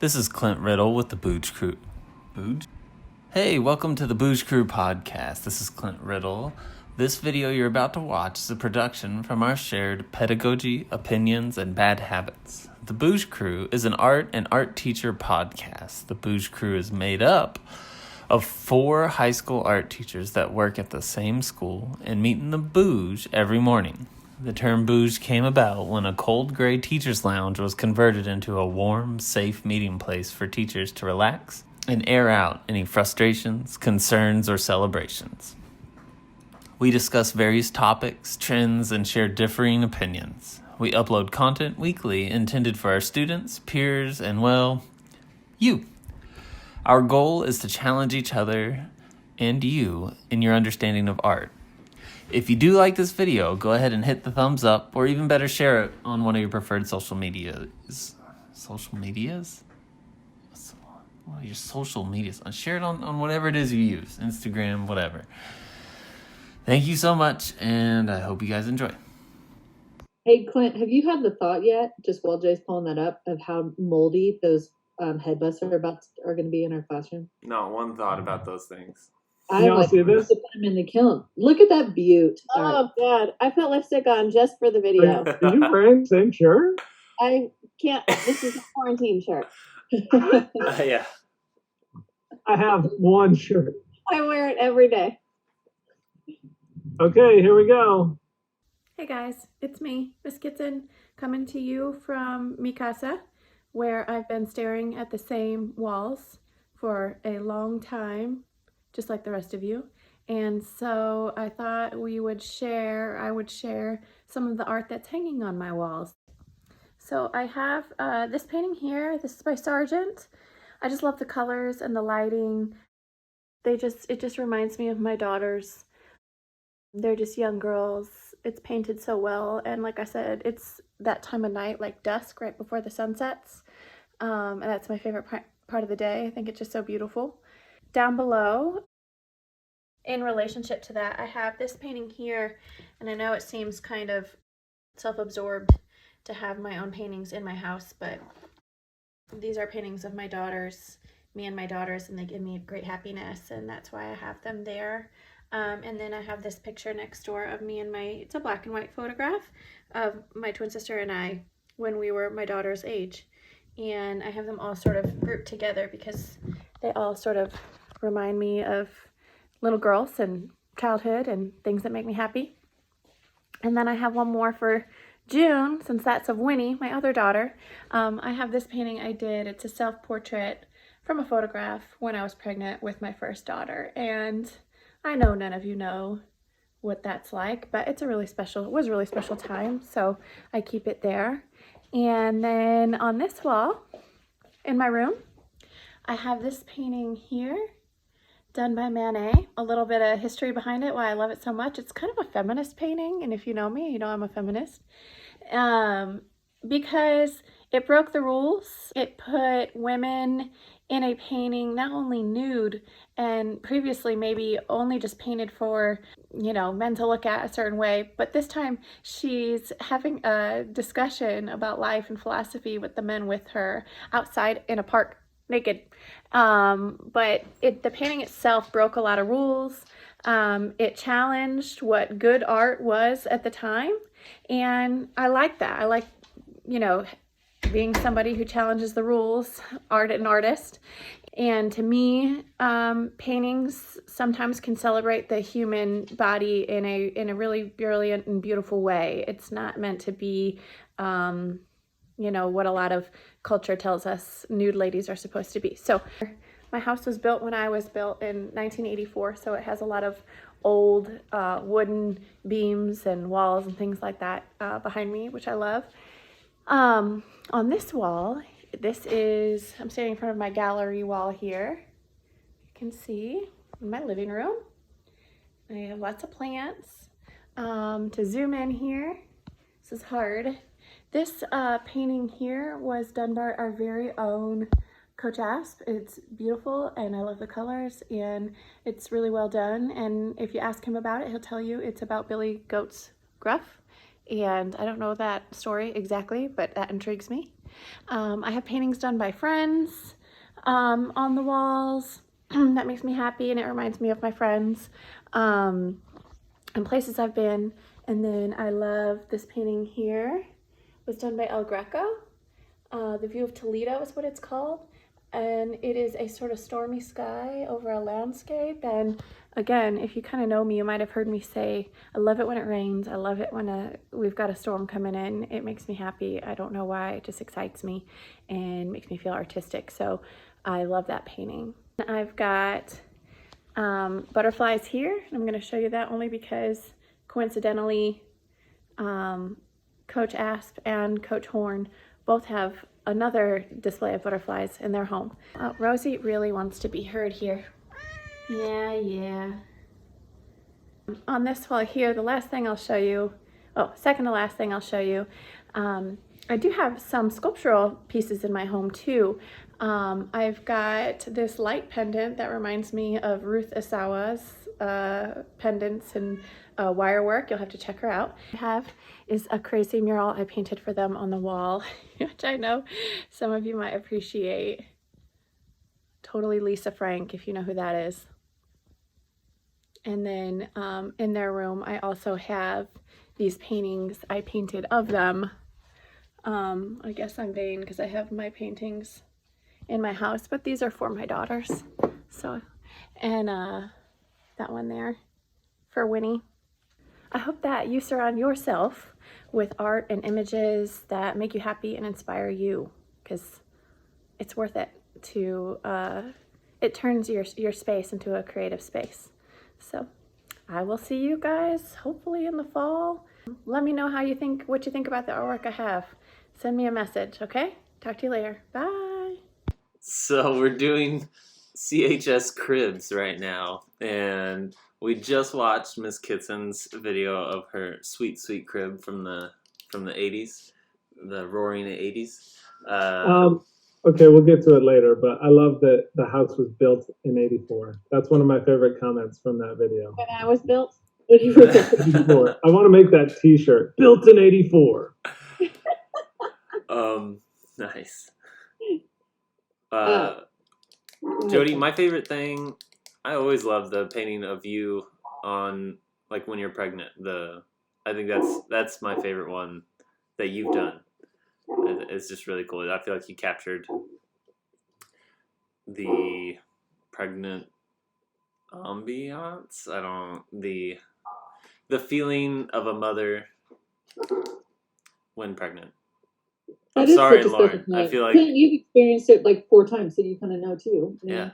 This is Clint Riddle with the Bouge Crew. Bouge? Hey, welcome to the Bouge Crew podcast. This is Clint Riddle. This video you're about to watch is a production from our shared pedagogy, opinions, and bad habits. The Bouge Crew is an art and art teacher podcast. The Bouge Crew is made up of 4 high school art teachers that work at the same school and meet in the Bouge every morning. The term Bouge came about when a cold gray teacher's lounge was converted into a warm, safe meeting place for teachers to relax and air out any frustrations, concerns, or celebrations. We discuss various topics, trends, and share differing opinions. We upload content weekly intended for our students, peers, and, well, you. Our goal is to challenge each other and you in your understanding of art. If you do like this video, go ahead and hit the thumbs up, or even better, share it on one of your preferred social medias. Social medias? What are your social medias? Share it on whatever it is you use. Instagram, whatever. Thank you so much, and I hope you guys enjoy. Hey, Clint, have you had the thought yet, just while Jay's pulling that up, of how moldy those headbuds are going to be in our classroom? Not one thought about those things. I see this? To put them in the kiln. Look at that beaut. Oh, God. I put lipstick on just for the video. Are you wearing the same shirt? I can't. This is a quarantine shirt. Yeah. I have one shirt. I wear it every day. Okay, here we go. Hey guys, it's me, Miss Kitson, coming to you from Mi Casa, where I've been staring at the same walls for a long time, just like the rest of you. And so I thought I would share some of the art that's hanging on my walls. So I have this painting here. This is by Sargent. I just love the colors and the lighting. It just reminds me of my daughters. They're just young girls. It's painted so well, and like I said, it's that time of night, like dusk, right before the sun sets, and that's my favorite part of the day. I think it's just so beautiful. Down below, in relationship to that, I have this painting here, and I know it seems kind of self-absorbed to have my own paintings in my house, but these are paintings of my daughters, me and my daughters, and they give me great happiness, and that's why I have them there. And then I have this picture next door of me and it's a black and white photograph of my twin sister and I when we were my daughter's age. And I have them all sort of grouped together because they all sort of remind me of little girls and childhood and things that make me happy. And then I have one more for June, since that's of Winnie, my other daughter. I have this painting I did. It's a self-portrait from a photograph when I was pregnant with my first daughter. And I know none of you know what that's like, but it was a really special time, so I keep it there. And then on this wall in my room, I have this painting here done by Manet. A little bit of history behind it, why I love it so much. It's kind of a feminist painting, and if you know me, you know I'm a feminist. Because it broke the rules. It put women in a painting not only nude and previously maybe only just painted for, men to look at a certain way, but this time she's having a discussion about life and philosophy with the men with her outside in a park naked. But the painting itself broke a lot of rules. It challenged what good art was at the time, and I like that. I like, being somebody who challenges the rules, an artist. And to me, paintings sometimes can celebrate the human body in a really brilliant and beautiful way. It's not meant to be, what a lot of culture tells us nude ladies are supposed to be. So my house was built when I was built in 1984, so it has a lot of old wooden beams and walls and things like that behind me, which I love. On this wall, I'm standing in front of my gallery wall here. You can see in my living room. I have lots of plants. To zoom in here, this is hard. This painting here was done by our very own Coach Asp. It's beautiful and I love the colors and it's really well done. And if you ask him about it, he'll tell you it's about Billy Goat's Gruff. And I don't know that story exactly, but that intrigues me. I have paintings done by friends on the walls. That makes me happy and it reminds me of my friends and places I've been. And then I love this painting here. It was done by El Greco. The View of Toledo is what it's called. And it is a sort of stormy sky over a landscape. And again, if you kind of know me, you might have heard me say, I love it when it rains. I love it when we've got a storm coming in. It makes me happy. I don't know why. It just excites me and makes me feel artistic. So I love that painting. I've got butterflies here. I'm going to show you that only because coincidentally, Coach Asp and Coach Horn both have another display of butterflies in their home. Rosie really wants to be heard here. Yeah. On this wall here, the last thing I'll show you, second to last thing I'll show you, I do have some sculptural pieces in my home too. I've got this light pendant that reminds me of Ruth Asawa's pendants and wire work. You'll have to check her out. I have is a crazy mural I painted for them on the wall, which I know some of you might appreciate. Totally Lisa Frank, if you know who that is. And then in their room, I also have these paintings I painted of them. I guess I'm vain because I have my paintings in my house, but these are for my daughters. So, and that one there for Winnie. I hope that you surround yourself with art and images that make you happy and inspire you, because it's worth it to, it turns your space into a creative space. So I will see you guys hopefully in the fall. Let me know what you think about the artwork I have. Send me a message, okay? Talk to you later. Bye. So we're doing CHS cribs right now, and we just watched Miss Kitsen's video of her sweet crib from the 80s, the roaring 80s. Okay, we'll get to it later, but I love that the house was built in 84. That's one of my favorite comments from that video. When I was built. When you were there. 84. I want to make that t-shirt. Built in 84. Nice. Jody, my favorite thing, I always love the painting of you on, like, when you're pregnant. I think that's my favorite one that you've done. It's just really cool. I feel like you captured the pregnant ambiance. The feeling of a mother when pregnant. That I'm is sorry, such a Lauren. special I time. feel like Clint, you've experienced it like 4 times, so you kind of know too. You know? yeah,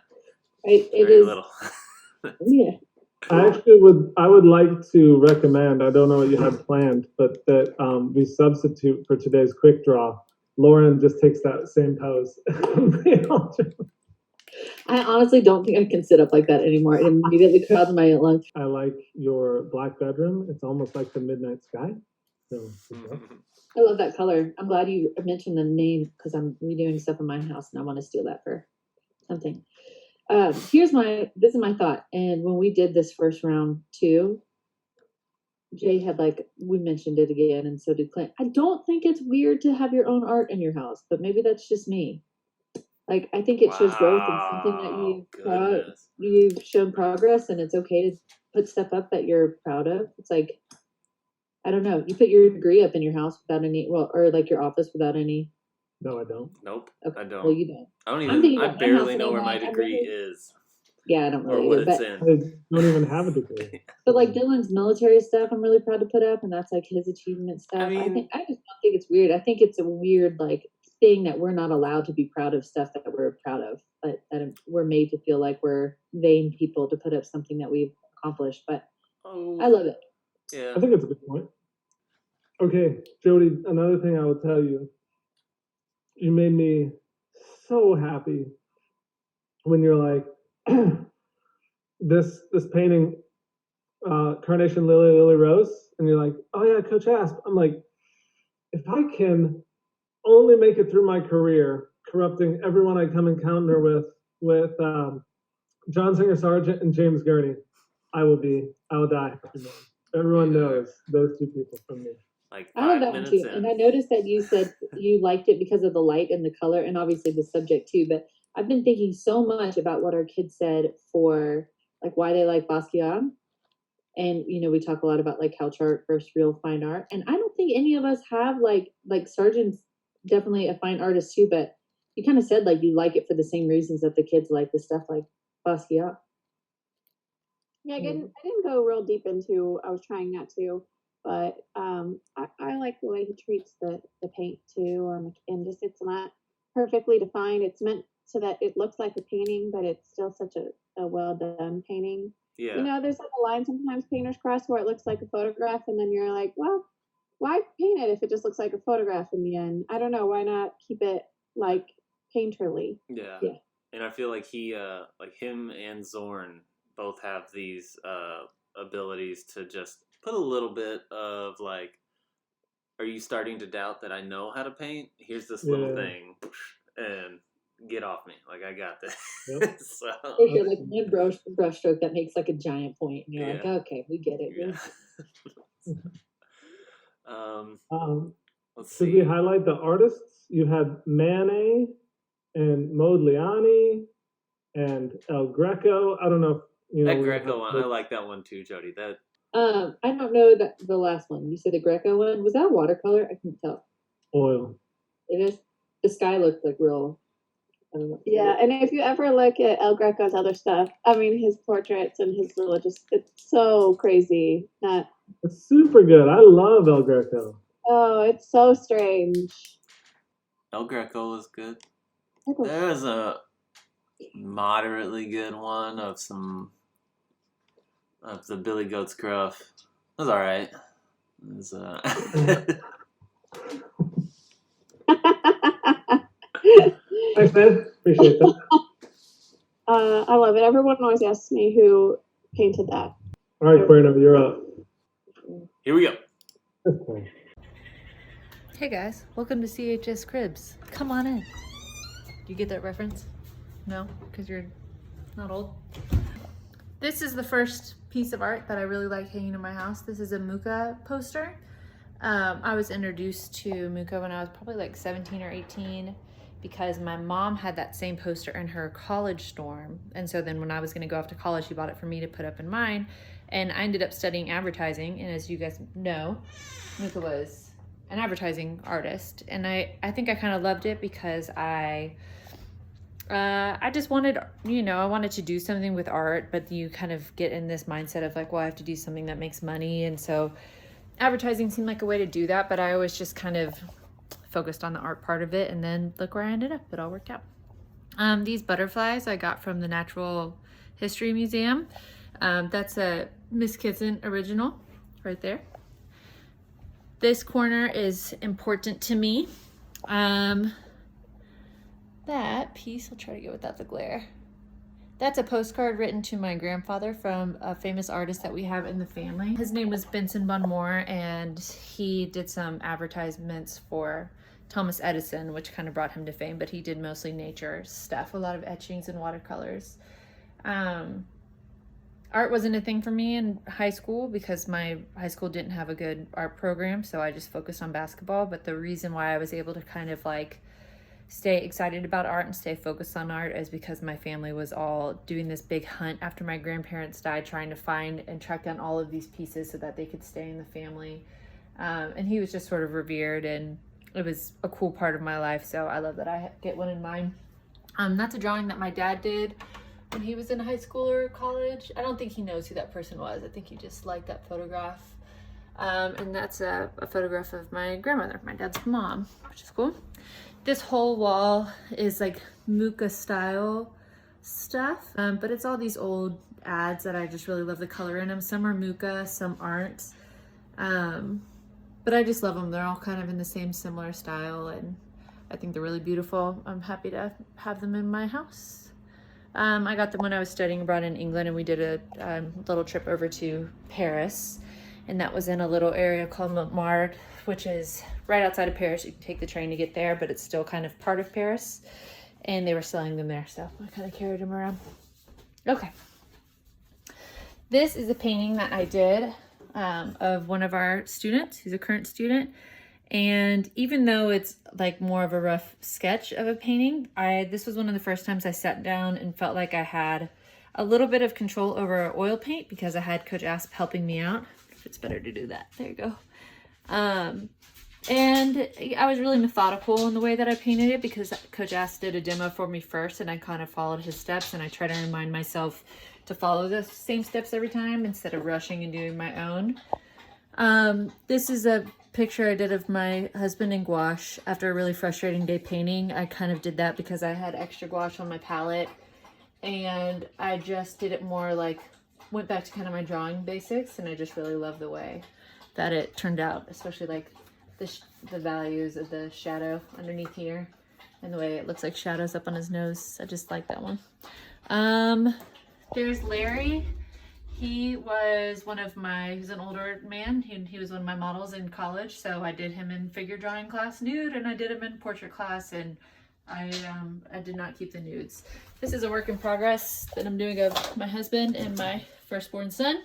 It very is. little. Yeah. I would like to recommend, I don't know what you had planned, but that we substitute for today's quick draw. Lauren just takes that same pose. I honestly don't think I can sit up like that anymore. It immediately crowds my lunch. I like your black bedroom. It's almost like the midnight sky. So, I love that color. I'm glad you mentioned the name because I'm redoing stuff in my house and I want to steal that for something. This is my thought. And when we did this first round too, Jay had we mentioned it again, and so did Clint. I don't think it's weird to have your own art in your house, but maybe that's just me. I think it shows growth and something that you've shown progress, and it's okay to put stuff up that you're proud of. It's like, I don't know, you put your degree up in your house without any, or like your office without any. No, I don't. Nope, Okay. I don't. Well, you don't. I don't even. I barely know where my degree is. Yeah, I don't or really what either, it's but in. I don't even have a degree. But like Dylan's military stuff, I'm really proud to put up, and that's like his achievement stuff. I mean, I just don't think it's weird. I think it's a weird thing that we're not allowed to be proud of stuff that we're proud of, but that we're made to feel like we're vain people to put up something that we've accomplished. But I love it. Yeah, I think it's a good point. Okay, Jody, another thing I will tell you, you made me so happy when you're like, this painting, Carnation Lily Rose, and you're like, oh yeah, Coach Asp. I'm like, if I can only make it through my career corrupting everyone I come encounter with John Singer Sargent and James Gurney, I will die. Everyone knows those two people from me. like I love 5 that one minutes too. in. And I noticed that you said you liked it because of the light and the color and obviously the subject too. But I've been thinking so much about what our kids said for like why they like Basquiat. And we talk a lot about like couch art versus real fine art. And I don't think any of us have like Sargent's definitely a fine artist too, but you kind of said like you like it for the same reasons that the kids like the stuff like Basquiat. Yeah, I didn't go real deep into. I was trying not to, but I like the way he treats the paint too, and just it's not perfectly defined. It's meant so that it looks like a painting, but it's still such a well done painting. Yeah. There's like a line sometimes painters cross where it looks like a photograph, and then you're like, well, why paint it if it just looks like a photograph in the end? I don't know. Why not keep it like painterly? Yeah. Yeah. And I feel like him and Zorn both have these abilities to just put a little bit of like, are you starting to doubt that I know how to paint? Here's this little thing, and get off me. Like, I got this. Yep. So, For sure, like one brush stroke that makes like a giant point, and you're like, Yeah. okay, we get it. yeah. Let's Should see. we highlight the artists? You had Manet and Modigliani and El Greco. I don't know if That Greco one, I like that one too, Jody. That I don't know that the last one. You said the Greco one. Was that watercolor? I can't tell. oil. It is. The sky looked like real. I don't know. Yeah, and if you ever look at El Greco's other stuff, I mean, his portraits and his religious, it's so crazy. It's super good. I love El Greco. Oh, it's so strange. El Greco was good. There was a moderately good one of the Billy Goat's Gruff. It was all right. It was, Thanks, man. Appreciate that. I love it. Everyone always asks me who painted that. All right, Cuerno, you're up. Here we go. Hey guys, welcome to CHS Cribs. Come on in. Do you get that reference? No? Because you're not old? This is the first piece of art that I really like hanging in my house. This is a Mucha poster. I was introduced to Mucha when I was probably like 17 or 18 because my mom had that same poster in her college dorm. And so then when I was gonna go off to college, she bought it for me to put up in mine. And I ended up studying advertising. And as you guys know, Mucha was an advertising artist. And I think I kind of loved it because I just wanted, I wanted to do something with art, but you kind of get in this mindset of like, well, I have to do something that makes money. And so advertising seemed like a way to do that, but I always just kind of focused on the art part of it. And then look where I ended up. It all worked out. These butterflies I got from the Natural History Museum. That's a Miss Kitson original right there. This corner is important to me. That piece, I'll try to get without the glare. That's a postcard written to my grandfather from a famous artist that we have in the family. His name was Benson Bunmore, and he did some advertisements for Thomas Edison, which kind of brought him to fame, but he did mostly nature stuff, a lot of etchings and watercolors. Art wasn't a thing for me in high school because my high school didn't have a good art program, so I just focused on basketball. But the reason why I was able to kind of like stay excited about art and stay focused on art is because my family was all doing this big hunt after my grandparents died, trying to find and track down all of these pieces so that they could stay in the family. And he was just sort of revered, and it was a cool part of my life, so I love that I get one in mine. That's a drawing that my dad did when he was in high school or college. I don't think he knows who that person was. I think he just liked that photograph. And that's a photograph of my grandmother, my dad's mom, which is cool. This whole wall is like Mucha style stuff, but it's all these old ads that I just really love the color in them. Some are Mucha, some aren't. But I just love them. They're all kind of in the same similar style, and I think they're really beautiful. I'm happy to have them in my house. I got them when I was studying abroad in England, and we did a little trip over to Paris, and that was in a little area called Montmartre, which is right outside of Paris. You can take the train to get there, but it's still kind of part of Paris, and they were selling them there, so I kind of carried them around. Okay. This is a painting that I did of one of our students who's a current student. And even though it's like more of a rough sketch of a painting, this was one of the first times I sat down and felt like I had a little bit of control over oil paint because I had Coach Asp helping me out. If it's better to do that, there you go. And I was really methodical in the way that I painted it because Coach Asp did a demo for me first, and I kind of followed his steps, and I try to remind myself to follow the same steps every time instead of rushing and doing my own. This is a picture I did of my husband in gouache after a really frustrating day painting. I kind of did that because I had extra gouache on my palette, and I just did it more like, went back to kind of my drawing basics, and I just really love the way that it turned out, especially like the values of the shadow underneath here and the way it looks like shadows up on his nose. I just like that one. There's Larry. He was he's an older man. He was one of my models in college. So I did him in figure drawing class nude, and I did him in portrait class, and I did not keep the nudes. This is a work in progress that I'm doing of my husband and my firstborn son.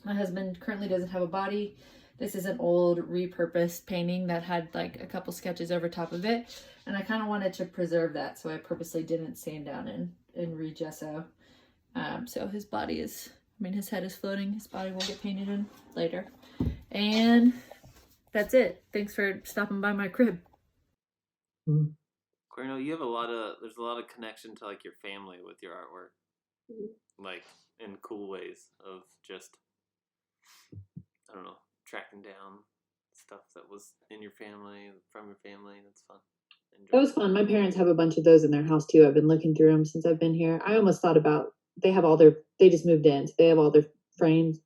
My husband currently doesn't have a body. This is an old repurposed painting that had like a couple sketches over top of it. And I kind of wanted to preserve that. So I purposely didn't sand down and re-gesso. So his body his head is floating. His body will get painted in later. And that's it. Thanks for stopping by my crib. Corino, there's a lot of connection to like your family with your artwork. Like in cool ways of just, I don't know, tracking down stuff that was in your family, from your family. That's fun. That was fun. My parents have a bunch of those in their house too. I've been looking through them since I've been here. I almost thought about, they just moved in, so they have all their framed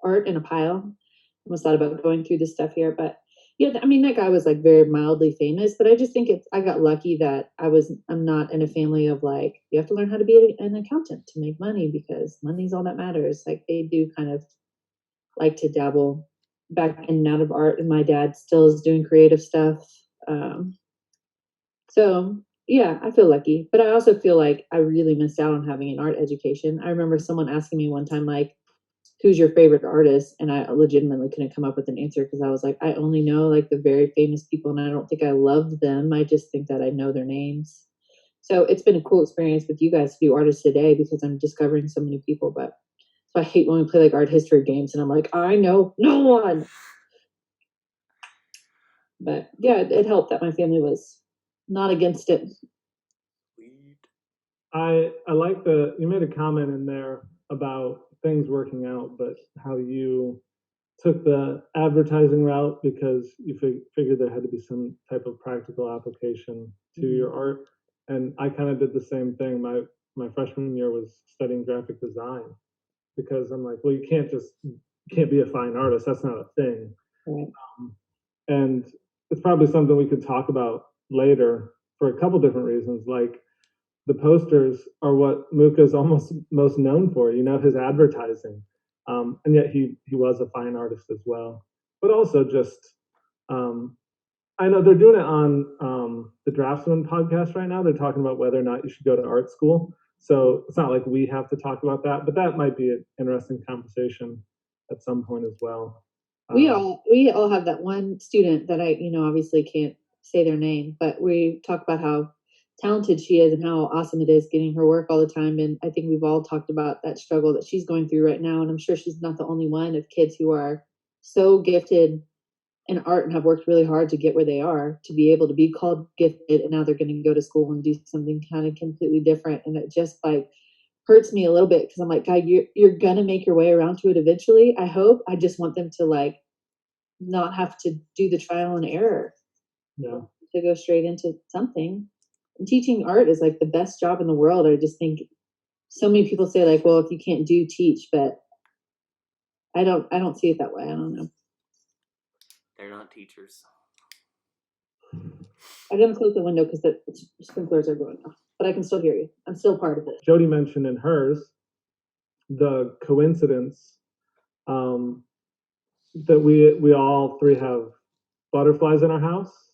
art in a pile. I almost thought about going through the stuff here, but yeah, I mean, that guy was like very mildly famous, but I just think I got lucky that I'm not in a family of like, you have to learn how to be an accountant to make money because money's all that matters. Like they do kind of like to dabble back in and out of art, and my dad still is doing creative stuff. So yeah, I feel lucky, but I also feel like I really missed out on having an art education. I remember someone asking me one time, like, who's your favorite artist? And I legitimately couldn't come up with an answer because I was like, I only know like the very famous people, and I don't think I love them. I just think that I know their names. So it's been a cool experience with you guys to do Artists Today because I'm discovering so many people. But so I hate when we play like art history games and I'm like, I know no one. But yeah, it helped that my family was not against it. I like you made a comment in there about things working out, but how you took the advertising route because you figured there had to be some type of practical application to your art. And I kind of did the same thing. My freshman year was studying graphic design because I'm like, well, you can't be a fine artist. That's not a thing. Right. And it's probably something we could talk about later for a couple different reasons. Like the posters are what Muka's almost most known for, his advertising. And yet he was a fine artist as well. But also just, I know they're doing it on the Draftsman podcast right now. They're talking about whether or not you should go to art school. So it's not like we have to talk about that, but that might be an interesting conversation at some point as well. We all have that one student that I, obviously can't say their name, but we talk about how talented she is and how awesome it is getting her work all the time. And I think we've all talked about that struggle that she's going through right now. And I'm sure she's not the only one of kids who are so gifted in art and have worked really hard to get where they are, to be able to be called gifted. And now they're going to go to school and do something kind of completely different. And it just like hurts me a little bit because I'm like, God, you're going to make your way around to it eventually. I hope. I just want them to like not have to do the trial and error. Yeah. To go straight into something. And teaching art is like the best job in the world. I just think so many people say like, well, if you can't teach, but I don't see it that way. I don't know. They're not teachers. I'm gonna close the window because the sprinklers are going off, but I can still hear you. I'm still part of it. Jody mentioned in hers the coincidence that we all three have butterflies in our house,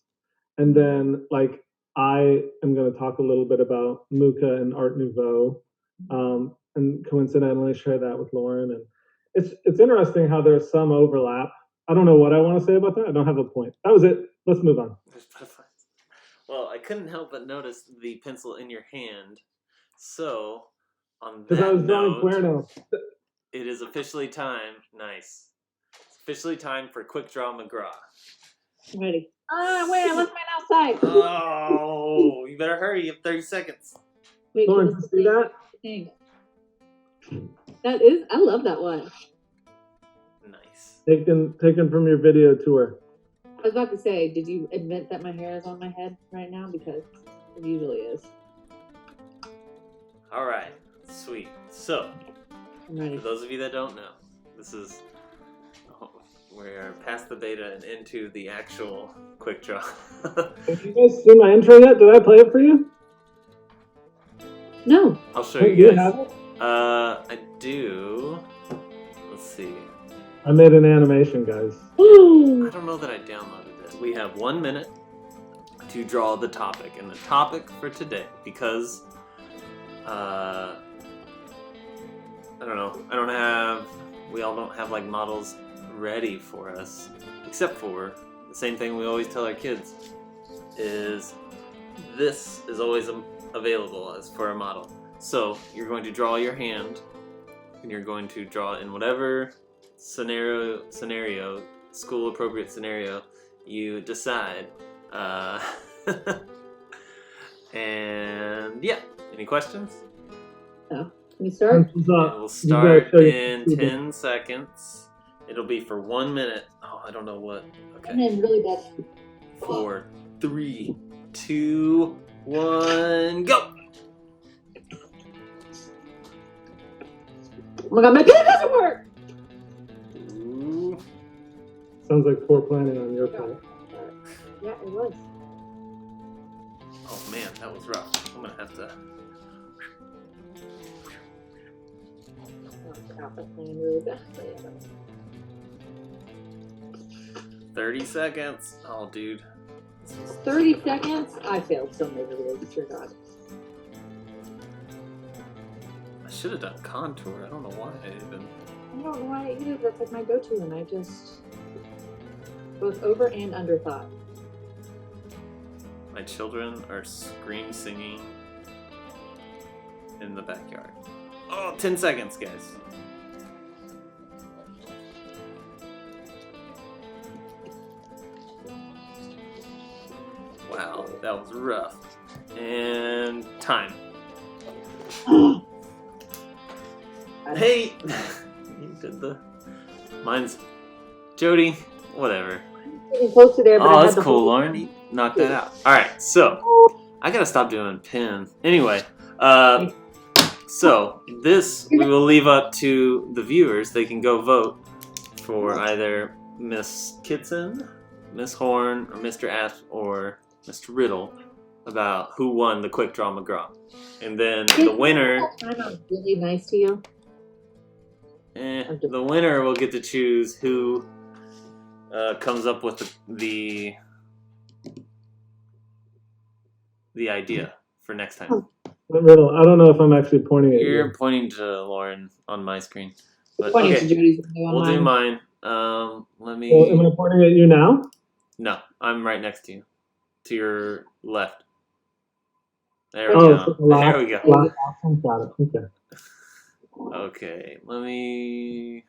and then like I am going to talk a little bit about Muka and Art Nouveau, and coincidentally share that with Lauren. And it's interesting how there's some overlap. I don't know what I want to say about that. I don't have a point. That was it. Let's move on. Well, I couldn't help but notice the pencil in your hand. So, on Because I was that drawing note, Cuerno. it is officially time. Nice. It's officially time for Quick Draw McGraw. I'm ready. Wait, I left mine outside. Oh, you better hurry. You have 30 seconds. Wait, Lauren, can you you see that? thing? That is, I love that one. Nice. Taken from your video tour. I was about to say, did you admit that my hair is on my head right now? Because it usually is. All right. Sweet. So, I'm ready. for those of you that don't know, this is we're past the beta and into the actual quick draw. Have you guys seen my intro yet? Did I play it for you? No. I'll show Hey, you you have guys. it? I do. Let's see. I made an animation, guys. I don't know that I downloaded it. We have 1 minute to draw the topic, and the topic for today, because I don't know. We all don't have like models ready for us, except for the same thing we always tell our kids is this is always available as for a model. So you're going to draw your hand, and you're going to draw in whatever scenario, school appropriate scenario you decide. And yeah, any questions? No. Can we start? We'll start in 10 seconds. It'll be for 1 minute. Oh, I don't know what. Okay. I'm in really bad. 4, 3, 2, 1, go! Oh my god, my pen doesn't work! Ooh. Sounds like poor planning on your part. Yeah, it was. Oh man, that was rough. I'm gonna have to. Oh crap, I'm playing really bad. 30 seconds. Oh, dude. 30 seconds? I failed so miserably, dear God. I should have done contour. I don't know why I even. I don't know why either. That's like my go-to, and I just both over and under thought. My children are scream singing in the backyard. Oh, 10 seconds, guys. Wow, that was rough. And time. Hey! You did the. Mine's Jody. Whatever. Getting close to there, but I Oh, had that's the cool, whole- Lauren. You knocked that out. Alright, so. I gotta stop doing pin. Anyway, so this we will leave up to the viewers. They can go vote for either Miss Kitson, Miss Horn, or Mr. Asp, or Mr. Riddle about who won the Quick Draw McGraw. And then the winner, I'm really nice to you. the winner will get to choose who comes up with the idea for next time. Riddle, I don't know if I'm actually pointing at You're you. pointing to Lauren on my screen. But Pointing okay, to Jody's window on we'll do mine. mine. Let me. Well, am I pointing at you now? No, I'm right next to you. To your left. There we Oh, go. so the last- There we go. last option, got it. Okay. Okay, let me.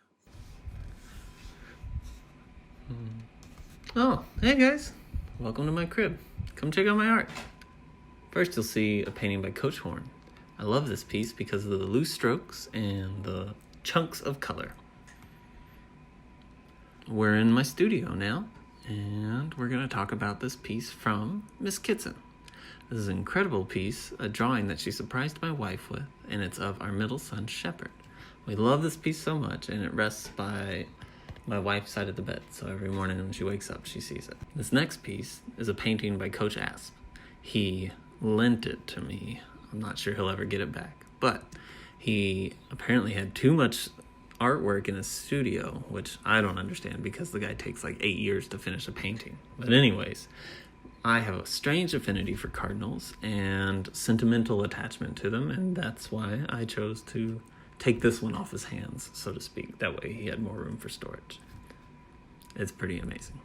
Oh, hey guys. Welcome to my crib. Come check out my art. First, you'll see a painting by Coach Horn. I love this piece because of the loose strokes and the chunks of color. We're in my studio now, and we're going to talk about this piece from Miss Kitson. This is an incredible piece, a drawing that she surprised my wife with, and it's of our middle son, Shepherd. We love this piece so much, and it rests by my wife's side of the bed, so every morning when she wakes up, she sees it. This next piece is a painting by Coach Asp. He lent it to me. I'm not sure he'll ever get it back, but he apparently had too much artwork in his studio, which I don't understand because the guy takes like 8 years to finish a painting. But anyways, I have a strange affinity for cardinals and sentimental attachment to them, and that's why I chose to take this one off his hands, so to speak. That way he had more room for storage. It's pretty amazing.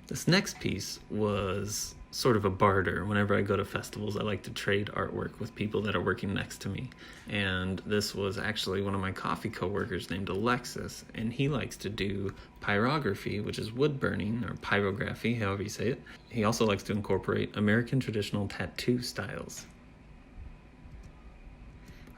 This next piece was sort of a barter. Whenever I go to festivals, I like to trade artwork with people that are working next to me. And this was actually one of my coffee coworkers named Alexis, and he likes to do pyrography, which is wood burning, or pyrography, however you say it. He also likes to incorporate American traditional tattoo styles.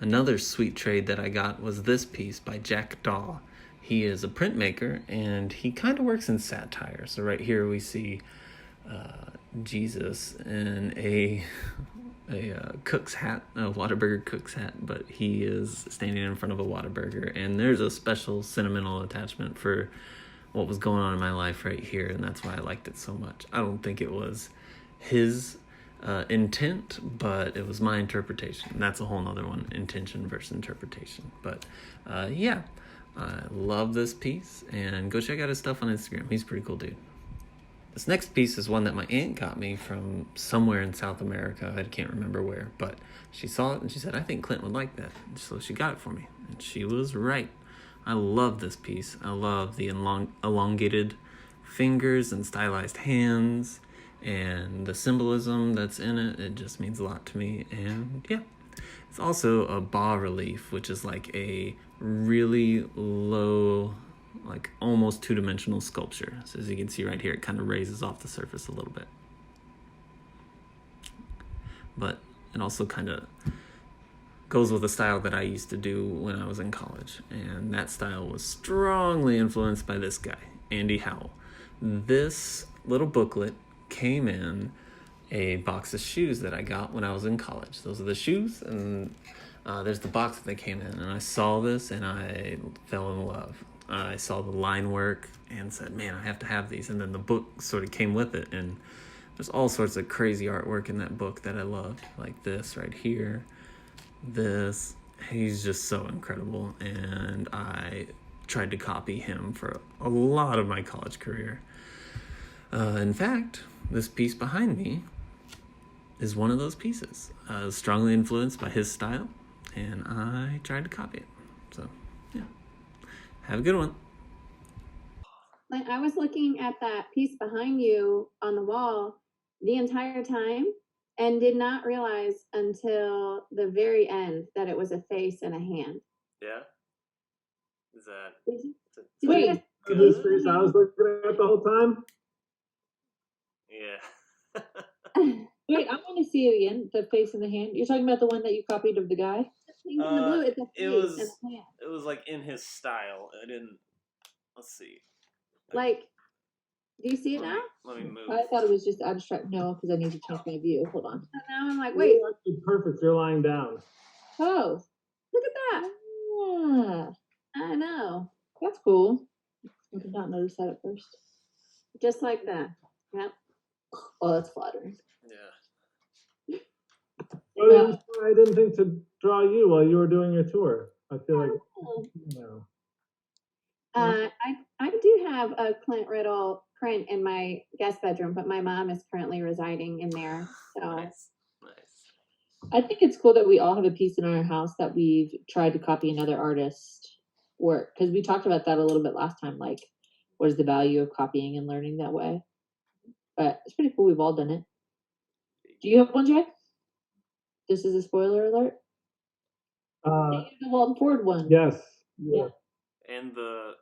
Another sweet trade that I got was this piece by Jack Daw. He is a printmaker, and he kind of works in satire. So right here we see Jesus in a cook's hat, a Whataburger cook's hat, but he is standing in front of a Whataburger, and there's a special sentimental attachment for what was going on in my life right here, and that's why I liked it so much. I don't think it was his intent, but it was my interpretation. That's a whole nother one, intention versus interpretation. But yeah, I love this piece, and go check out his stuff on Instagram. He's a pretty cool dude. This next piece is one that my aunt got me from somewhere in South America. I can't remember where, but she saw it and she said, I think Clint would like that. So she got it for me, and she was right. I love this piece. I love the elongated fingers and stylized hands and the symbolism that's in it. It just means a lot to me. And yeah, it's also a bas relief, which is like a really low, like almost two-dimensional sculpture. So as you can see right here, it kind of raises off the surface a little bit. But it also kind of goes with the style that I used to do when I was in college. And that style was strongly influenced by this guy, Andy Howell. This little booklet came in a box of shoes that I got when I was in college. Those are the shoes, and there's the box that they came in. And I saw this and I fell in love. I saw the line work and said, man, I have to have these. And then the book sort of came with it. And there's all sorts of crazy artwork in that book that I loved, like this right here. This, he's just so incredible. And I tried to copy him for a lot of my college career. In fact, this piece behind me is one of those pieces. Strongly influenced by his style, and I tried to copy it. So, yeah. Have a good one. Like, I was looking at that piece behind you on the wall the entire time and did not realize until the very end that it was a face and a hand. Yeah? Is that... Wait, This face I was looking at the whole time? Yeah. wait, I want to see it again. The face and the hand. You're talking about the one that you copied of the guy? Pink and the blue, it's a face It was, and a hand. it was like in his style. I didn't... Let's see. Like, do you see it now? Let me move. I thought it was just abstract. No, because I need to change my view. Hold on. And now I'm like, wait, You're actually perfect. You're lying down. Oh, look at that. yeah. I know. That's cool. I did not notice that at first. Just like that. Yep. Oh, that's flattering. Yeah. Oh, I didn't think to draw you while you were doing your tour. I feel like, Oh. you know. I do have a Clint Riddle print in my guest bedroom, but my mom is currently residing in there. So Nice. I think it's cool that we all have a piece in our house that we've tried to copy another artist's work, because we talked about that a little bit last time. Like, what is the value of copying and learning that way? But it's pretty cool. We've all done it. Do you have one, Jack? This is a spoiler alert. The Walton Ford one. Yes. Yeah. And the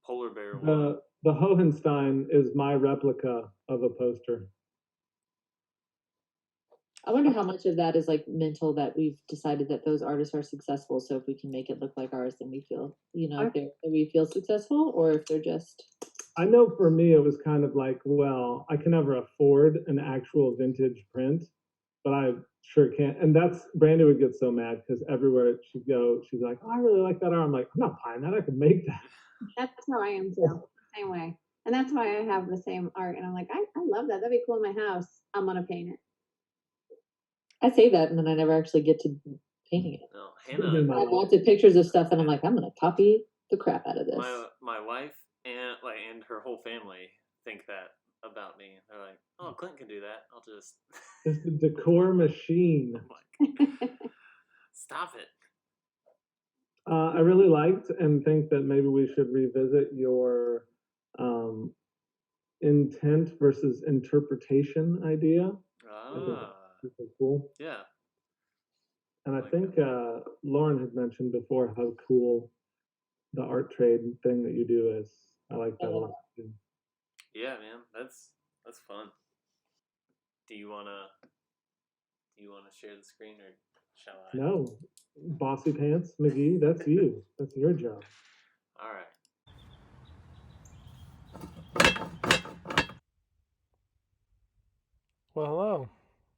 polar bear one. The Hohenstein is my replica of a poster. I wonder how much of that is like mental, that we've decided that those artists are successful. So if we can make it look like ours, then we feel, that we feel successful, or if they're just. I know for me, it was kind of like, well, I can never afford an actual vintage print, but I sure can't. And that's, Brandy would get so mad because everywhere she'd go, she's like, oh, I really like that art. I'm like, I'm not buying that. I could make that. that's how I am too. Same way. And that's why I have the same art. And I'm like, I love that. That'd be cool in my house. I'm going to paint it. I say that, and then I never actually get to painting it. No, I Hannah, have lots of pictures of stuff, and I'm like, I'm going to copy the crap out of this. my wife and her whole family think that about me. They're like, oh, Clint can do that. I'll just... It's the decor machine. I'm like, stop it. I really liked and think that maybe we should revisit your intent versus interpretation idea. I think that's super cool. Yeah. And I think Lauren had mentioned before how cool the art trade thing that you do is. I like that a lot too. Yeah, man, that's fun. Do you wanna share the screen or shall I? No, Bossy Pants McGee, that's you. That's your job. All right. Well, hello.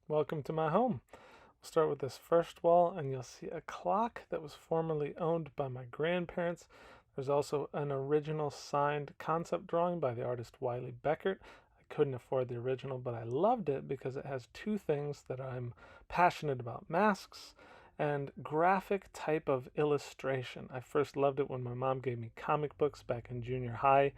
Welcome to my home. We'll start with this first wall, and you'll see a clock that was formerly owned by my grandparents. There's also an original signed concept drawing by the artist Wiley Beckert. I couldn't afford the original, but I loved it because it has two things that I'm passionate about: masks and graphic type of illustration. I first loved it when my mom gave me comic books back in junior high,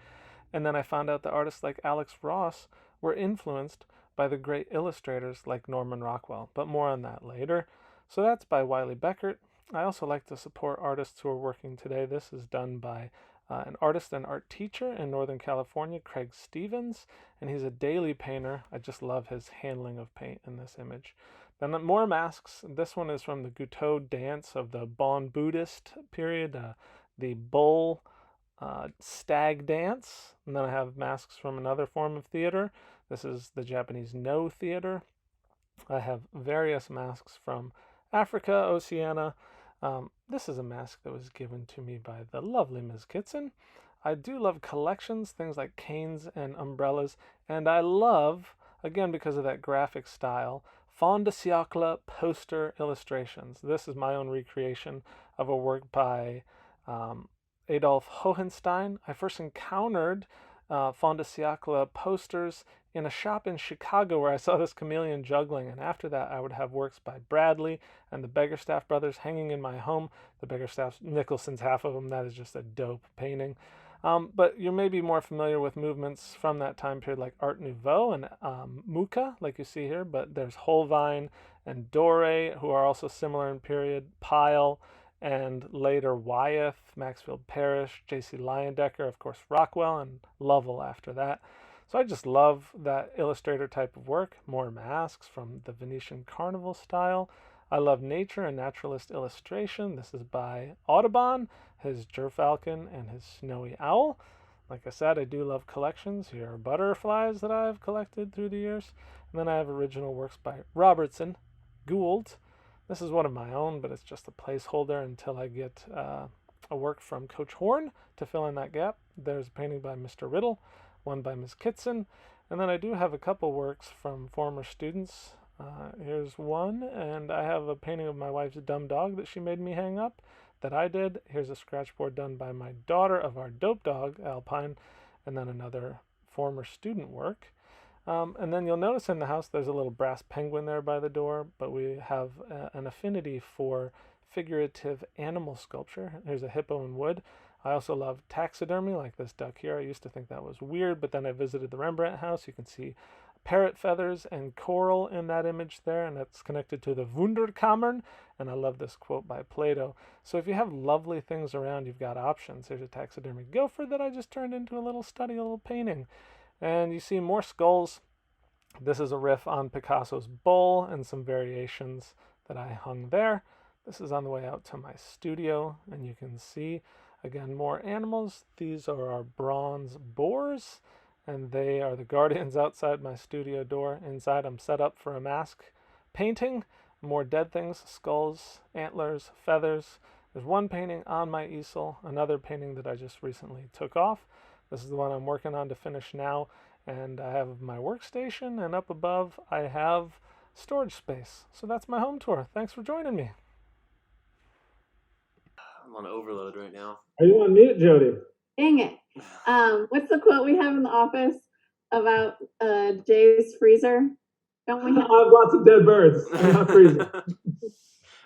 and then I found out that artists like Alex Ross were influenced by the great illustrators like Norman Rockwell, but more on that later. So that's by Wiley Beckert. I also like to support artists who are working today. This is done by an artist and art teacher in Northern California, Craig Stevens, and he's a daily painter. I just love his handling of paint in this image. Then more masks. This one is from the Guteau dance of the Bon Buddhist period, the bull stag dance. And then I have masks from another form of theater. This is the Japanese No theater. I have various masks from Africa, Oceania. This is a mask that was given to me by the lovely Ms. Kitson. I do love collections, things like canes and umbrellas, and I love, again because of that graphic style, fin de siècle poster illustrations. This is my own recreation of a work by Adolf Hohenstein. I first encountered fin de siècle posters in a shop in Chicago where I saw this chameleon juggling, and after that I would have works by Bradley and the Beggarstaff brothers hanging in my home. The Beggarstaff, Nicholson's half of them, that is just a dope painting. But you may be more familiar with movements from that time period like Art Nouveau and Mucha, like you see here, but there's Holbein and Doré, who are also similar in period, Pyle, and later Wyeth, Maxfield Parrish, J.C. Leyendecker, of course Rockwell, and Lovell after that. So I just love that illustrator type of work. More masks from the Venetian Carnival style. I love nature and naturalist illustration. This is by Audubon, his gerfalcon and his snowy owl. Like I said, I do love collections. Here are butterflies that I've collected through the years. And then I have original works by Robertson, Gould. This is one of my own, but it's just a placeholder until I get a work from Coach Horn to fill in that gap. There's a painting by Mr. Riddle, one by Ms. Kitson, and then I do have a couple works from former students. Here's one, and I have a painting of my wife's dumb dog that she made me hang up that I did. Here's a scratchboard done by my daughter of our dope dog, Alpine, and then another former student work. And then you'll notice in the house there's a little brass penguin there by the door, but we have an affinity for figurative animal sculpture. Here's a hippo in wood. I also love taxidermy, like this duck here. I used to think that was weird, but then I visited the Rembrandt house. You can see parrot feathers and coral in that image there, and that's connected to the Wunderkammern, and I love this quote by Plato. So if you have lovely things around, you've got options. There's a taxidermy gopher that I just turned into a little study, a little painting. And you see more skulls. This is a riff on Picasso's bull and some variations that I hung there. This is on the way out to my studio, and you can see again more animals. These are our bronze boars, and they are the guardians outside my studio door. Inside I'm set up for a mask painting. More dead things, skulls, antlers, feathers. There's one painting on my easel, another painting that I just recently took off. This is the one I'm working on to finish now, and I have my workstation, and up above I have storage space. So that's my home tour. Thanks for joining me. I'm on overload right now. Are you on mute, Jody? Dang it. What's the quote we have in the office about Jay's freezer? Don't we have? I have lots of dead birds. I'm not freezing.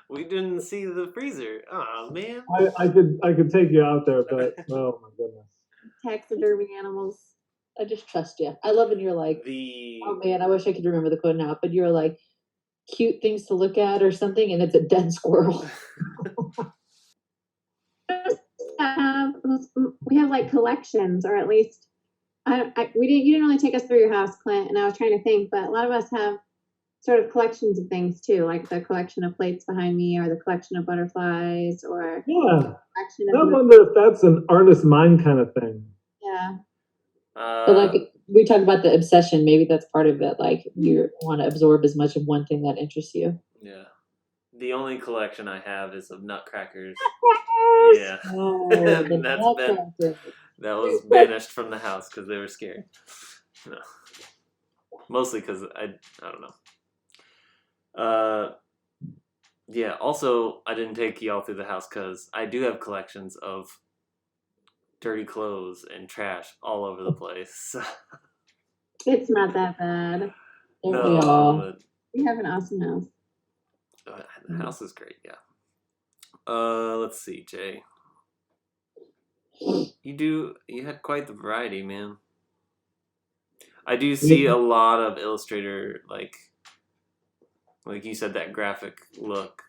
We didn't see the freezer. Oh man. I could take you out there, but oh my goodness. Taxidermy animals. I just trust you. I love when you're like, oh man, I wish I could remember the quote now, but you're like, cute things to look at or something, and it's a dead squirrel. that have we have like collections, or at least we didn't. You didn't really take us through your house, Clint, and I was trying to think, but a lot of us have sort of collections of things too, like the collection of plates behind me, or the collection of butterflies, or Yeah. collection I of wonder if that's an artist mind kind of thing. yeah. But like we talked about the obsession, maybe that's part of it. Like you want to absorb as much of one thing that interests you. Yeah. The only collection I have is of nutcrackers. Yeah. Oh, And that was banished from the house because they were scared. No. Mostly because I don't know. Yeah, also, I didn't take y'all through the house because I do have collections of dirty clothes and trash all over the place. It's not that bad. No, We have an awesome house. The house is great, yeah. Let's see, Jay. You had quite the variety, man. I do see a lot of Illustrator, like you said, that graphic look.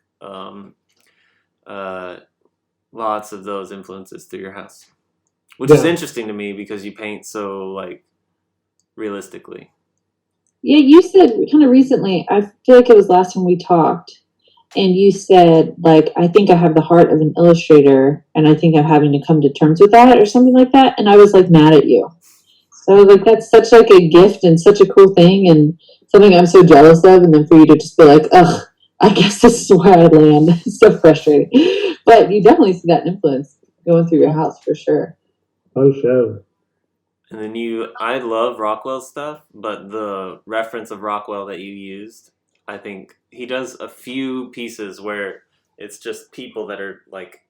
Lots of those influences through your house, which is interesting to me because you paint so like realistically. Yeah, you said kind of recently, I feel like it was last time we talked, and you said, like, I think I have the heart of an illustrator, and I think I'm having to come to terms with that or something like that. And I was like mad at you. So like that's such like a gift and such a cool thing and something I'm so jealous of. And then for you to just be like, ugh, I guess this is where I land. It's so frustrating. But you definitely see that influence going through your house for sure. Oh, sure. And then I love Rockwell's stuff, but the reference of Rockwell that you used, I think he does a few pieces where it's just people that are like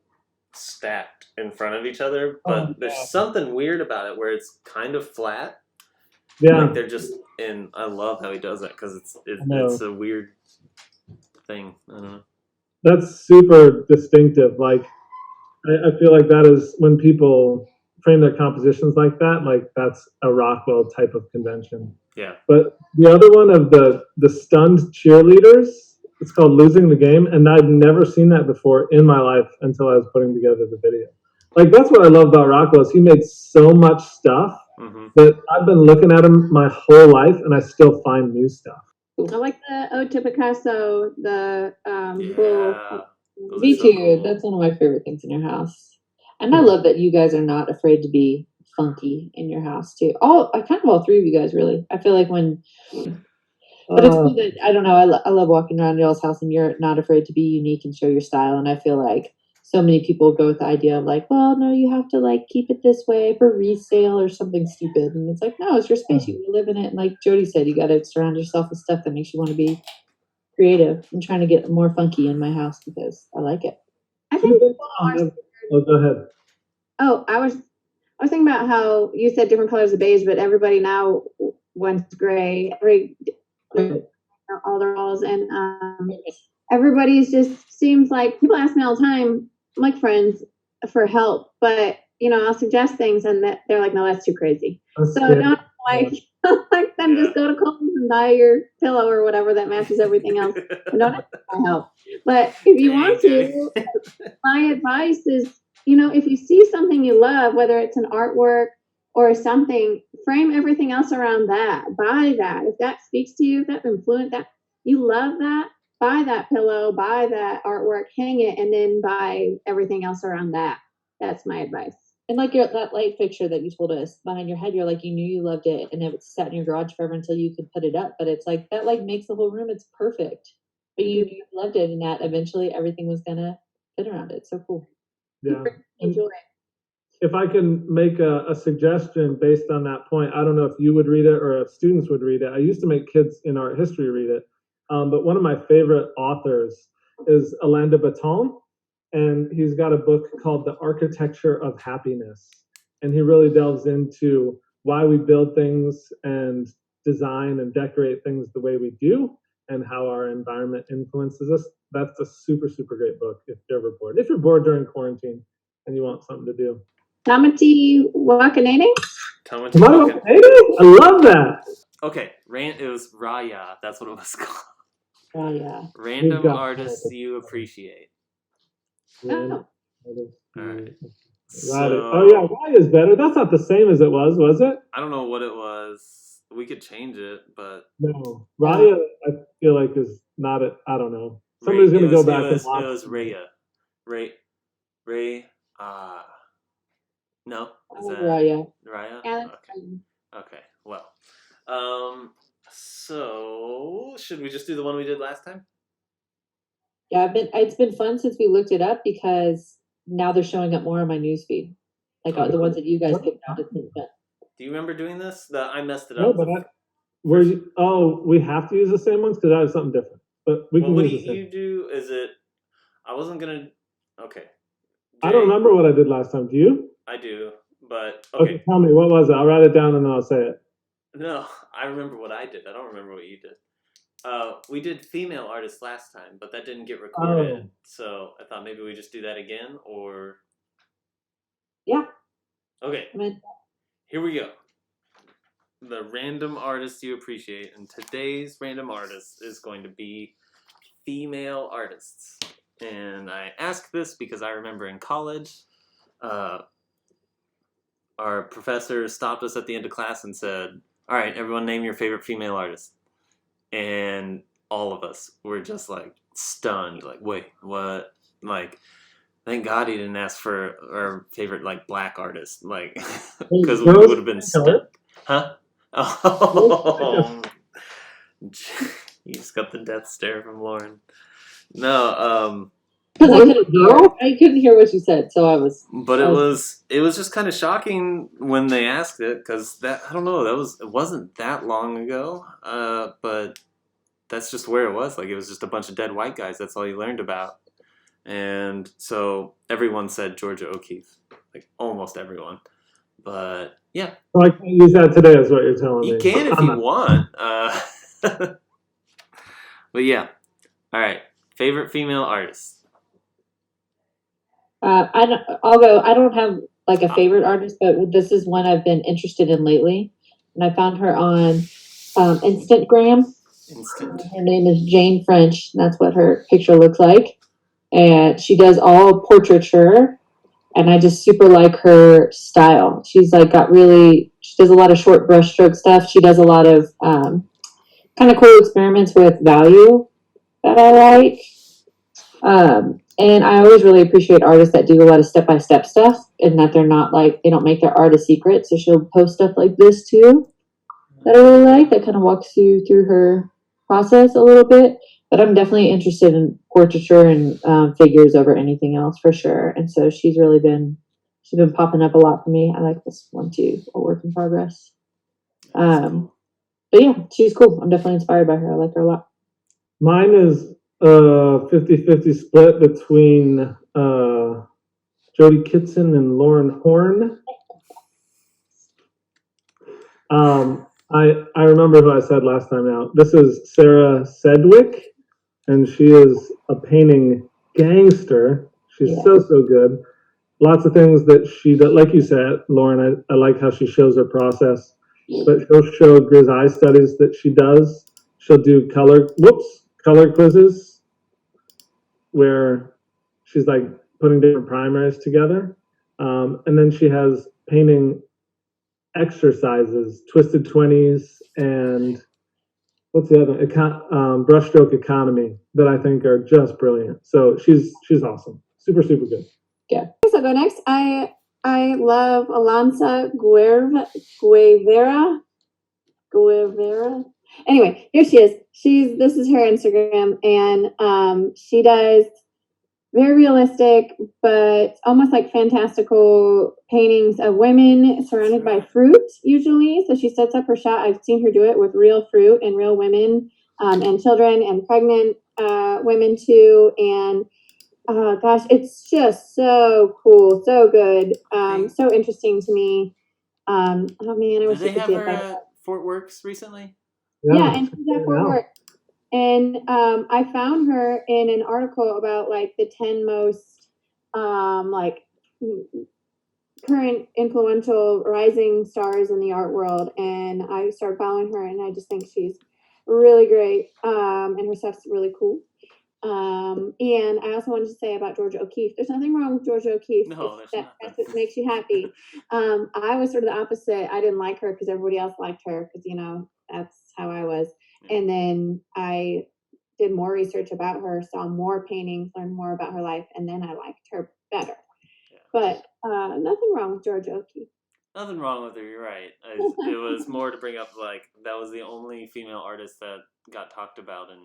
stacked in front of each other, but there's something weird about it where it's kind of flat. Yeah. Like they're just, and I love how he does that because it's a weird thing. I don't know. That's super distinctive. Like, I feel like that is when people frame their compositions like that, like that's a Rockwell type of convention. Yeah. But the other one of the stunned cheerleaders, it's called Losing the Game, and I'd never seen that before in my life until I was putting together the video. Like that's what I love about Rockwell is he made so much stuff that I've been looking at him my whole life, and I still find new stuff. I like the Ode to Picasso, the bull. Me too. Cool. That's one of my favorite things in your house. And I love that you guys are not afraid to be funky in your house too. All three of you guys really. I feel like when, but it's cool that I don't know. I love walking around y'all's house and you're not afraid to be unique and show your style. And I feel like so many people go with the idea of like, well, no, you have to like keep it this way for resale or something stupid. And it's like, no, it's your space. You live in it. And like Jody said, you got to surround yourself with stuff that makes you want to be creative. I'm trying to get more funky in my house because I like it. I think people are scared. Oh, go ahead. Oh, I was thinking about how you said different colors of beige, but everybody now wants gray. All their walls, and everybody's just seems like people ask me all the time, like friends, for help, but I'll suggest things, and that they're like, no, that's too crazy. So don't like them. Just go to Kohl's and buy your pillow or whatever that matches everything else. And don't ask for help. But if you want to, my advice is, if you see something you love, whether it's an artwork or something, frame everything else around that. Buy that. If that speaks to you, if that influenced that, you love that, buy that pillow, buy that artwork, hang it, and then buy everything else around that. That's my advice. And like that light fixture that you told us behind your head, you're like, you knew you loved it and it was sat in your garage forever until you could put it up. But it's like that like makes the whole room, it's perfect. But you knew you loved it and that eventually everything was gonna fit around it. So cool. Yeah. Enjoy it. If I can make a suggestion based on that point, I don't know if you would read it or if students would read it. I used to make kids in art history read it. But one of my favorite authors is Alain de Botton, and he's got a book called The Architecture of Happiness. And he really delves into why we build things and design and decorate things the way we do and how our environment influences us. That's a super, super great book if you're ever bored. If you're bored during quarantine and you want something to do. Tamati Wakanene? I love that. Okay, it was RAYA. That's what it was called. RAYA. Random artists you appreciate. Oh. All right. Right. Oh yeah, So Raya is better. That's not the same as it was it? I don't know what it was. We could change it, but No. Raya, I feel like is not it. I don't know. Ray. Somebody's gonna go back and It watch. was Raya. Ray. No, is that Raya. Raya? Yeah, that's Okay. fine. Okay. Well. So should we just do the one we did last time? Yeah, it's been fun since we looked it up because now they're showing up more on my newsfeed. Like the ones that you guys picked out. It's been fun. Do you remember doing this? I messed it No, up. but we have to use the same ones because I have something different. But we Well, can what do use the same. you do? Is it? I wasn't gonna. Okay. I don't remember what I did last time. Do you? I do, but Okay, okay. tell me, what was it? I'll write it down and then I'll say it. No, I remember what I did. I don't remember what you did. We did female artists last time, but that didn't get recorded. Oh. So I thought maybe we just do that again, or Yeah. okay. I mean, Here we go. The random artist you appreciate, and today's random artist is going to be female artists. And I ask this because I remember in college, our professor stopped us at the end of class and said, "All right, everyone, name your favorite female artist." And all of us were just like stunned, like, "Wait, what?" Like, thank God he didn't ask for our favorite like black artist, like, because we would have been stunned, huh? Oh, you just got the death stare from Lauren. No, because I couldn't hear what you said, so I was. but it was just kind of shocking when they asked it, because that, I don't know, it wasn't that long ago, but that's just where it was. Like, it was just a bunch of dead white guys. That's all you learned about. And so everyone said Georgia O'Keeffe, like almost everyone. But yeah, So I can't use that today, is what you're telling me. you can if you want. But yeah, all right. Favorite female artist? I'll go. I don't have like a favorite artist, but this is one I've been interested in lately, and I found her on Instagram. Her name is Jane French. And that's what her picture looks like, and she does all portraiture. And I just super like her style. She's like she does a lot of short brushstroke stuff. She does a lot of kind of cool experiments with value that I like. And I always really appreciate artists that do a lot of step-by-step stuff and that they're not like, they don't make their art a secret. So she'll post stuff like this too that I really like, that kind of walks you through her process a little bit. But I'm definitely interested in portraiture and figures over anything else for sure. And so she's been popping up a lot for me. I like this one too, a work in progress. Cool. But yeah, she's cool. I'm definitely inspired by her. I like her a lot. Mine is 50-50 split between Jody Kitson and Lauren Horn. I remember who I said last time out. This is Sarah Sedgwick, and she is a painting gangster. She's so good. Lots of things that like you said, Lauren, I like how she shows her process, but she'll show grisaille studies that she does. She'll do color quizzes where she's like putting different primers together. And then she has painting exercises, twisted 20s, and what's the other? Brushstroke economy, that I think are just brilliant. So she's awesome. Super good. Yeah. So go next. I love Alanza Guevara. Anyway, here she is. This is her Instagram, and she does very realistic, but almost like fantastical paintings of women surrounded by fruit, usually. So she sets up her shot. I've seen her do it with real fruit and real women, and children and pregnant women too. And gosh, it's just so cool, so good, so interesting to me. Oh man, I wish Did they you could have see her it. at Fort Works recently? Yeah, and she's at Fort Worth. And I found her in an article about like the 10 most like current influential rising stars in the art world, and I started following her, and I just think she's really great, and her stuff's really cool. And I also wanted to say about Georgia O'Keeffe. There's nothing wrong with Georgia O'Keeffe. No, there's That's nothing. what makes you happy. I was sort of the opposite. I didn't like her because everybody else liked her because, that's how I was. Yeah. And then I did more research about her, saw more paintings, learned more about her life, and then I liked her better. Yeah. But nothing wrong with Georgia O'Keeffe. Nothing wrong with her, you're right. It was more to bring up, that was the only female artist that got talked about in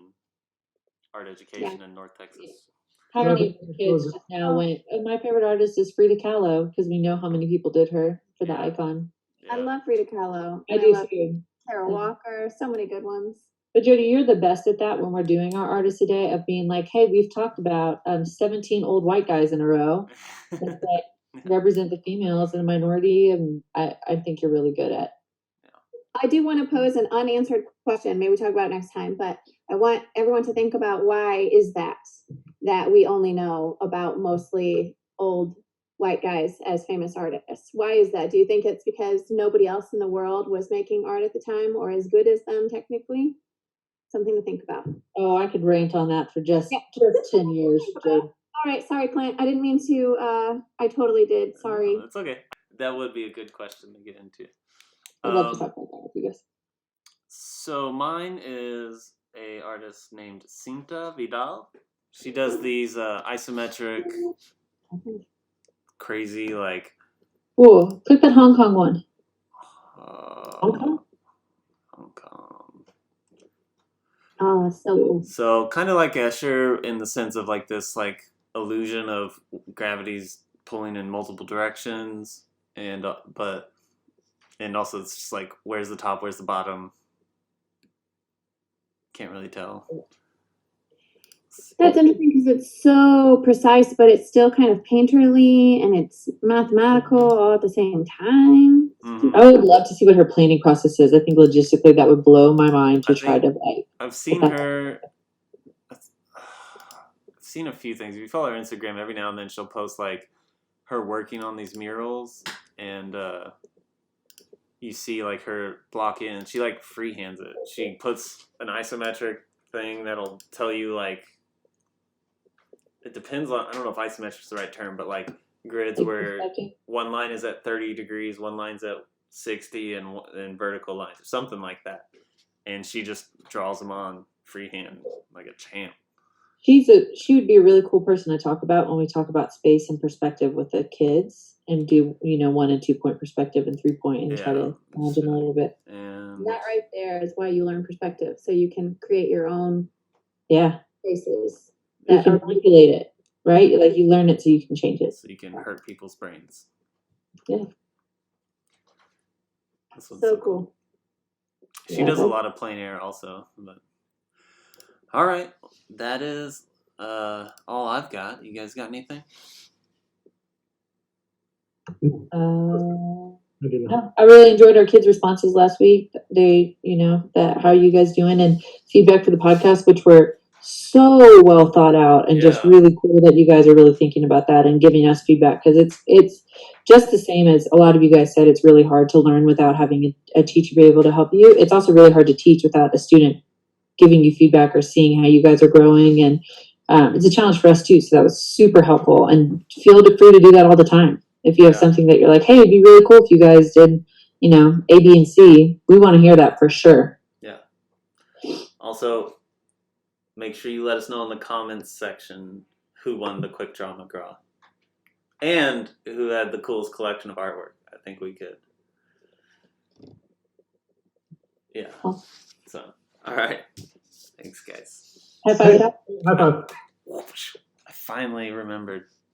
art education in North Texas. How many of the kids just now went, my favorite artist is Frida Kahlo, because we know how many people did her for the icon. I love Frida Kahlo. I do too. Sarah Walker, so many good ones. But Jody, you're the best at that when we're doing our artist today, of being like, hey, we've talked about 17 old white guys in a row that represent the females and the minority, and I think you're really good at. I do want to pose an unanswered question. Maybe we talk about it next time, but I want everyone to think about, why is that we only know about mostly old white guys as famous artists? Why is that? Do you think it's because nobody else in the world was making art at the time or as good as them technically? Something to think about. Oh, I could rant on that for just 10 years, Jade. All right, sorry, Clint. I didn't mean to. I totally did. Sorry. No, that's okay. That would be a good question to get into. I'd love to talk about that with you guys. So mine is a artist named Cinta Vidal. She does these isometric, crazy, Whoa, click that Hong Kong one. Hong Kong? Hong Kong. Oh, so cool. So kind of like Escher in the sense of this illusion of gravity's pulling in multiple directions, and also it's just where's the top, where's the bottom? Can't really tell. That's interesting because it's so precise, but it's still kind of painterly and it's mathematical all at the same time. Mm-hmm. I would love to see what her planning process is. I think logistically that would blow my mind to try to I've seen her. I've seen a few things. If you follow her Instagram, every now and then she'll post her working on these murals, and you see her block in, and she freehands it. She puts an isometric thing that'll tell you it depends on, I don't know if isometric is the right term, but grids where one line is at 30 degrees, one line's at 60, and vertical lines or something like that. And she just draws them on freehand like a champ. She would be a really cool person to talk about when we talk about space and perspective with the kids, and do 1 and 2 point perspective and 3 point, and try to imagine a little bit. And that right there is why you learn perspective, so you can create your own spaces. You can manipulate it, right? You learn it so you can change it. So you can hurt people's brains. Yeah. So cool. She does a lot of plein air also. But all right, that is all I've got. You guys got anything? No, I really enjoyed our kids' responses last week. They, that how are you guys doing, and feedback for the podcast, which were so well thought out, and just really cool that you guys are really thinking about that and giving us feedback, because it's just the same as a lot of you guys said. It's really hard to learn without having a teacher be able to help you. It's also really hard to teach without a student giving you feedback or seeing how you guys are growing, and it's a challenge for us too. So that was super helpful, and feel free to do that all the time. If you have something that you're like, hey, it'd be really cool if you guys did, A, B, and C, we want to hear that for sure. Yeah. Also, make sure you let us know in the comments section who won the Quick Draw McGraw. And who had the coolest collection of artwork. I think we could. Yeah. So, all right. Thanks, guys. High five. High five. I finally remembered.